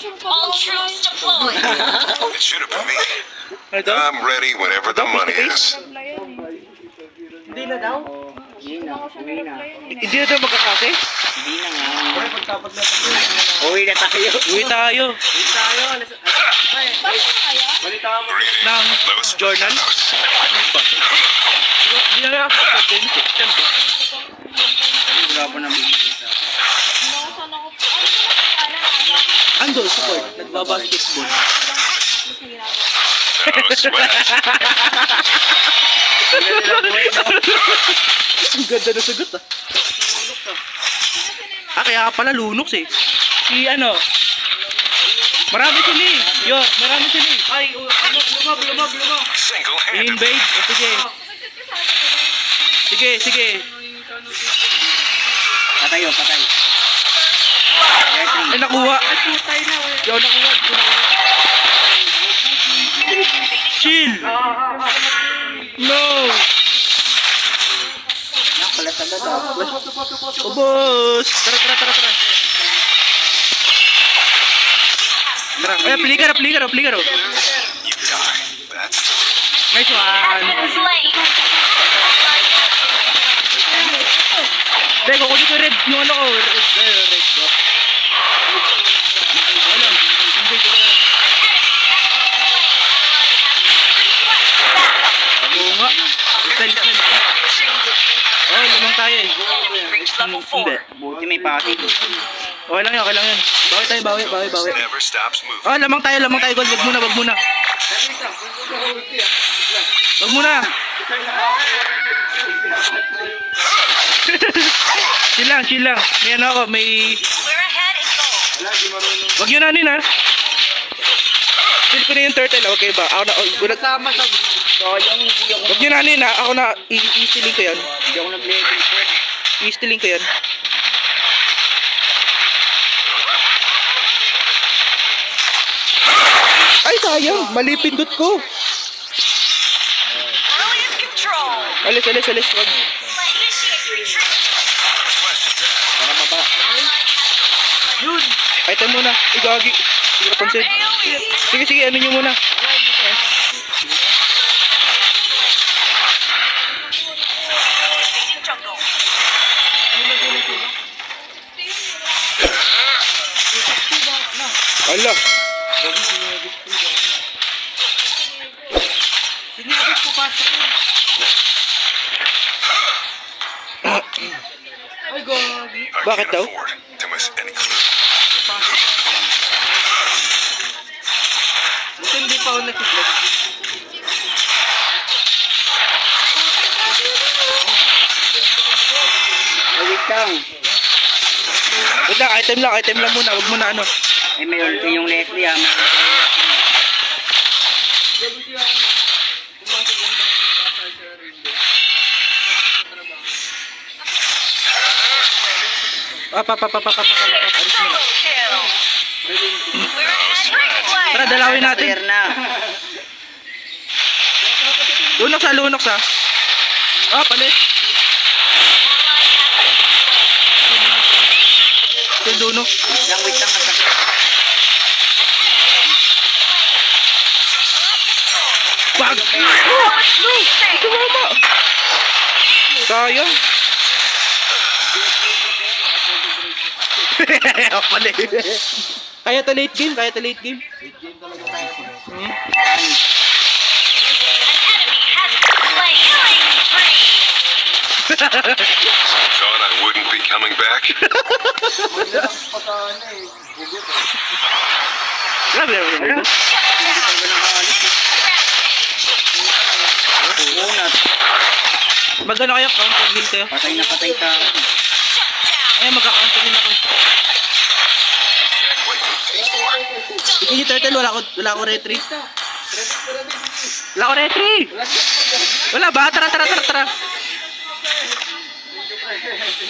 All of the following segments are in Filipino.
All troops deployed. It should have been me. Ito? I'm ready whenever the money is. Hindi na daw? Hindi na. Uwi na. Hindi na daw magkakase? Hindi na nga. Uwi na tayo. Uwi tayo. Ng journal? Ano ba? Hindi na nga ako sa din. Saan ba? Wala po nang bibigita. Ando, support. Nagbabasketball. No sweat. Ang ganda na sagot ah. Kaya pala lunox eh. Si ano? Marami sila eh. Yun, marami sila eh. Ay, lumab. Single-handedly. I-invade? O sige. Sige. Patay. Ay, nakuha. Yo, nakuha. Chill. No. Nakalat agad ako. Ubos. Tara. Ay, peligro. You die. That's the Nice one. Slain. Teka, kunin ko red. Yung ano ko. Red dot. Wala. Hindi ko lang. Oo nga. Style na. Oh, lamang tayo eh. Hindi. Buti may pati. Okay lang yun. Bawi. never stops moving. Oh, lamang tayo. Gold. Wag muna. Chill lang. May ano ako, may... We're ahead in gold. Wag nyo na nin ha. Feel ko na yung turtle. Okay ba? Ako na... Sama sa... Sayang hindi ako. Wag nyo na nin ha. Ako na... I-stealing ko yan. Hindi ako nag-level friend. I-stealing ko yan. Ay, sayang. Mali pindot ko. Brilliant control. Alis. Wag. Initiate retreat. Para baba. Yun. Item muna. Igagi. Sige na pansin. Sige. Ano nyo muna. Jungle. Ala. Sinigit ko pasok yun. Ay, gagi. I Bakit can't daw? afford to miss any clue. Buti hindi pa ako nag-click. Wait lang. Wait lang. Item lang muna. Wag muna ano. Ay, may ulti yung Leslie ah. Alis mo na. Kill. We're ahead in play. Tara, dalawin natin. Clear na. Lunox ha. Palit. Yung lunox. Wait lang. Wag! Tumama! Sayang! Pali. Kaya ta late game. Thought I wouldn't be coming back. Grabe. Magano kayo? Counter heal kayo? Patay na ka. Ay, magka-counter heal ako. Bigyan niyo turtle. Wala ko retry. Wala ba? Tara.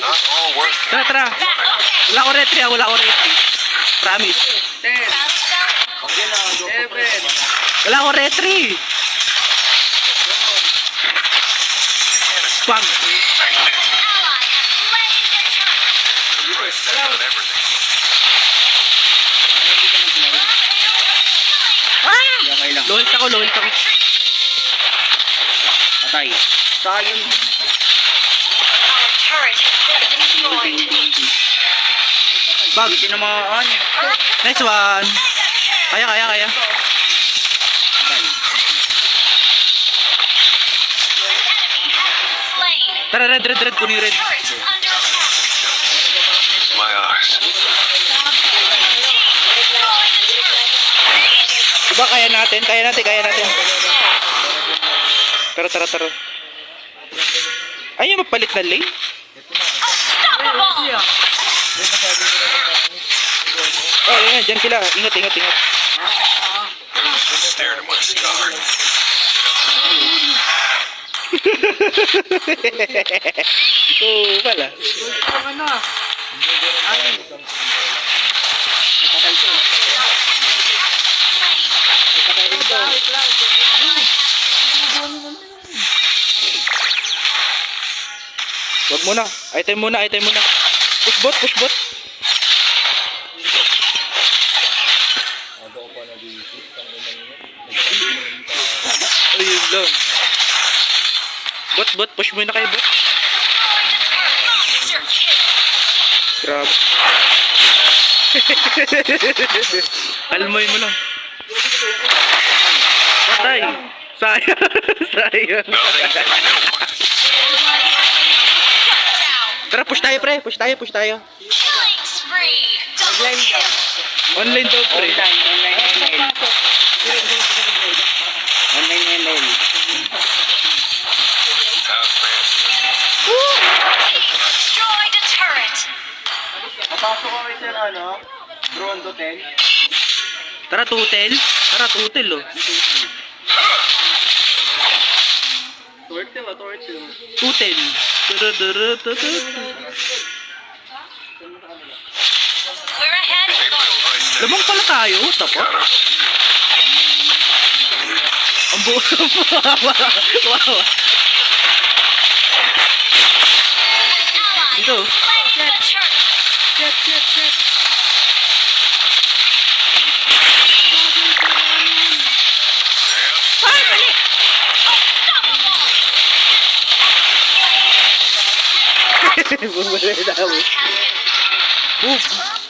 Not all work. Tara. Wala ko retry. Promise. Wala ko retry. Pag. Press that on everything. Low health ako, low health ako. Patay. Sayang. Our turret has been destroyed. Bag. Tinamaan. Nice one. Kaya. Patay. Slain. Tara, red. Kunin red. Turret is under attack. My eyes. Diba kaya natin? Kaya natin. Tara. Ay, yung magpalit na lane? Unstoppable. Oh, yan, dyan sila. Ingat. Stare to my scar. Oo, pala. Patay to. Patay rin to. Wag muna. Item muna. Push bot. Ayun lang. Bot. Push muna kayo, bot. Monster kill. Grabe. Almoy mo lang. Patay. Sayang. Nothing. Tara, push tayo, pre. Push tayo. Killing spree. Double kill. Online daw, pre. Online ML. How fast? Destroyed a turret. Napasok kami sir, drone to 10. Tara, tutel, oh. Turtle. Tutel. We're ahead in gold. Lamang pala tayo, tapos. Ang buo. Wow. Dito. Slain the turret. Ay, mali. Bumalik na ako. Boom.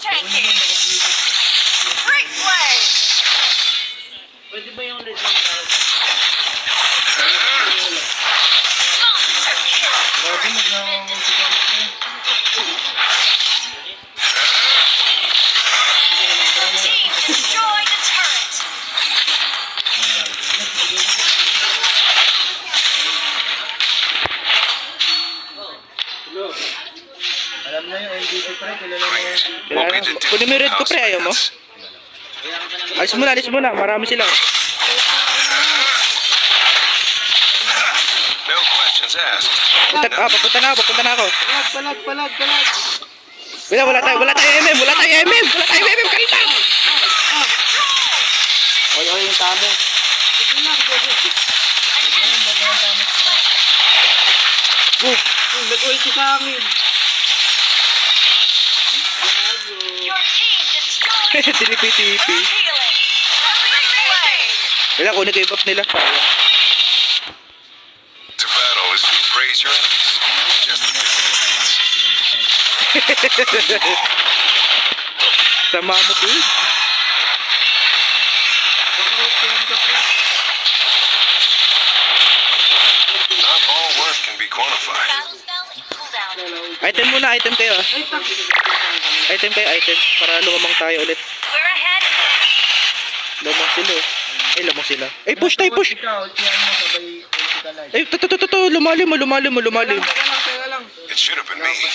Tanking. Great play. Pwede ba yung red Monster kill. Team destroyed the turret. Alam na yung MVP pre, kilala mo yung MVP. Won't be the Kunin mo yung red ko, pre. Ayaw mo? Alis muna. Marami sila. No questions asked. Papunta na ako. Palag. Wala tayo MM. Kalita. Oy, yung tamo. Boom. Nag-oil ko sa akin. Your team destroyed. Tinipi. Healing. Great play. Wala, kunin ko yung buff nila. To battle is to praise your enemies. Just the difference. Sama mo, dude. Not all work can be quantified. Battle spell in cooldown. Item muna, item kayo. Item. Para lumamang tayo ulit. We're ahead in gold. Lamang sila. Ay, push tayo. Ikaw, ultihan mo sabay ulti ka na. Ay, lumalim mo. Teka lang. It should have been me, not him.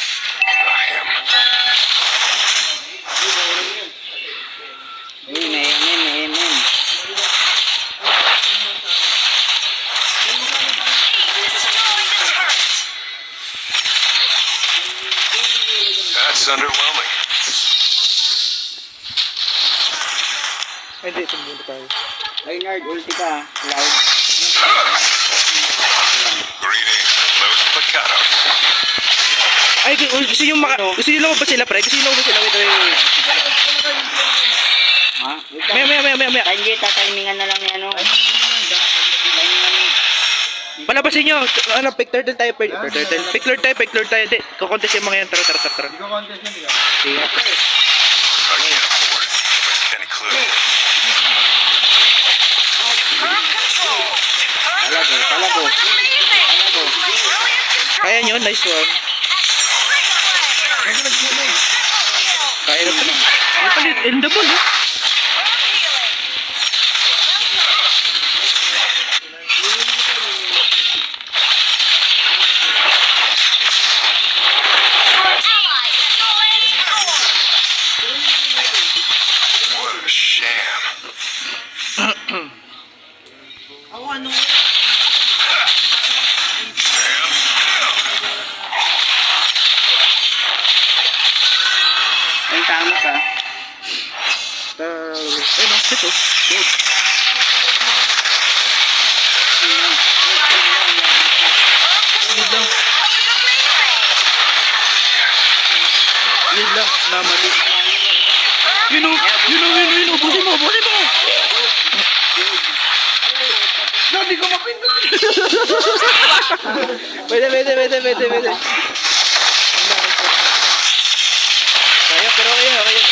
Amen. Destroyed the turret. That's underwhelming. Ay, hindi, ito muna tayo. Reynard, ulti ka. Cloud. Greetings from Los Picados. Ay, gusto nyo lumabas sila, pre? Wait. Ha? Maya. Timingan na lang ni ano. palabasin nyo. Ano, pick turtle tayo. Pick turtle tayo. Di, kukontes yung mga yan. Tara. Hindi ko contest yun, di ba? Sige. I can't afford it. Any clue? Curve control. Talago. Kaya nyo, nice one. Kaya na pala. Ay pala, end the ball, eh. What a sham. Ay, tama ka. Ay, no, ito. Good. Yun lang, namali. Yun, ubusin mo. Hindi ko mapindot. Pwede. Kaya, pero okay yun.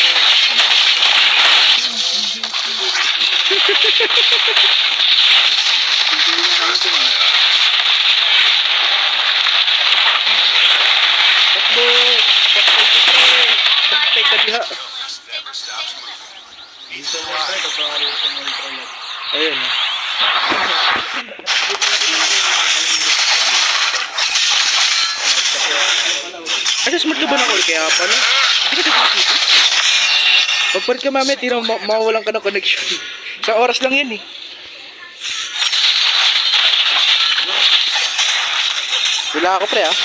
Takbo. Bantay ka diha. Ayun. Ay, smart ka ba na call? Kaya pala. Hindi ka dito. Pagpalit ka mamaya, mawawalan ka ng connection. Sa oras lang yan eh. Wala ako pre ah.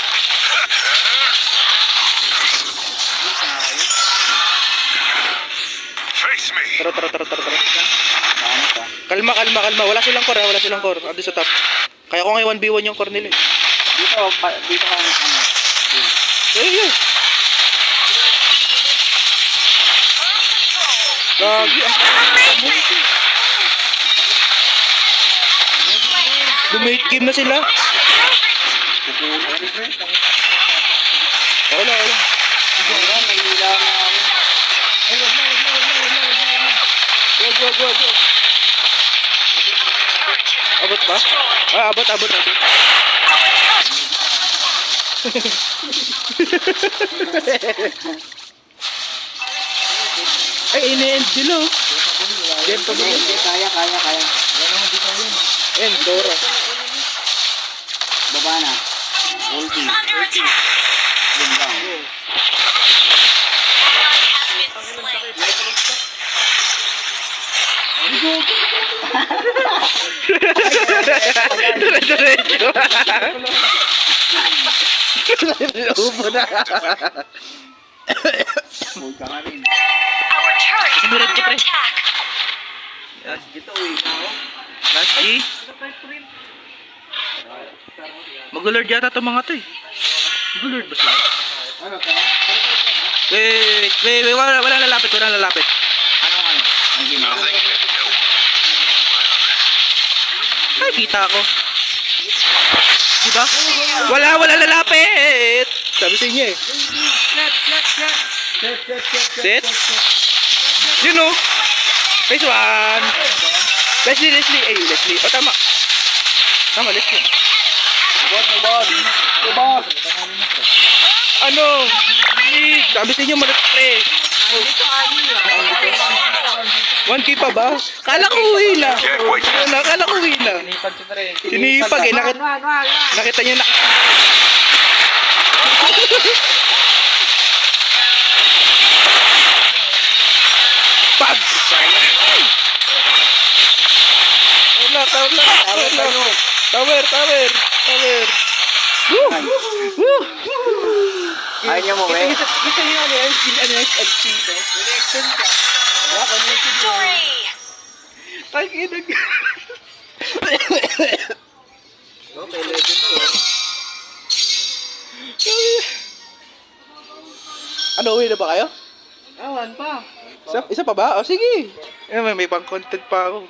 Face me. Tara. Kalma. Wala silang core. Ando sa top. Kaya ko ngayon 1v1 yung core nila eh. Dito ka ano. Ayun. Gagi ah. Dumate game na sila. Wala. Go. Abot ba? Ah, abot. Ay, in-end dilo. Game pa ba? Kaya. End, Dora. Baba na. Ulti. Under attack. Yun lang. Has been slain. Diretso. Ubo na. Huwag ka nga rin. Our turret is Diretso, under pre. attack. Dito, uwi na ako. Last G. Mag-lord yata itong mga to eh. Mag-lord ba sila? Ano ka? Wait, wala lalapit. Ano? Ang Nothing and no one. Ay, kita ako. Diba? Wala lalapit! Sabi sa inyo eh. Set. You know. Phase 1. Leslie. O, tama. Leslie. Boss. Ano? Sabi sa inyo, malit pre. 1K pa ba? Kala ko uwi na. Sinipag eh. Nakita niyo na. Pag! Tower. Woo! Ayaw niya mo, eh. Gusto niyo ano yan? XP to? Victory. Ay, kinag... Okay, legend na yun. Ano, uwi na ba kayo? Awan pa. Isa pa ba? O, sige. May pang content pa ako.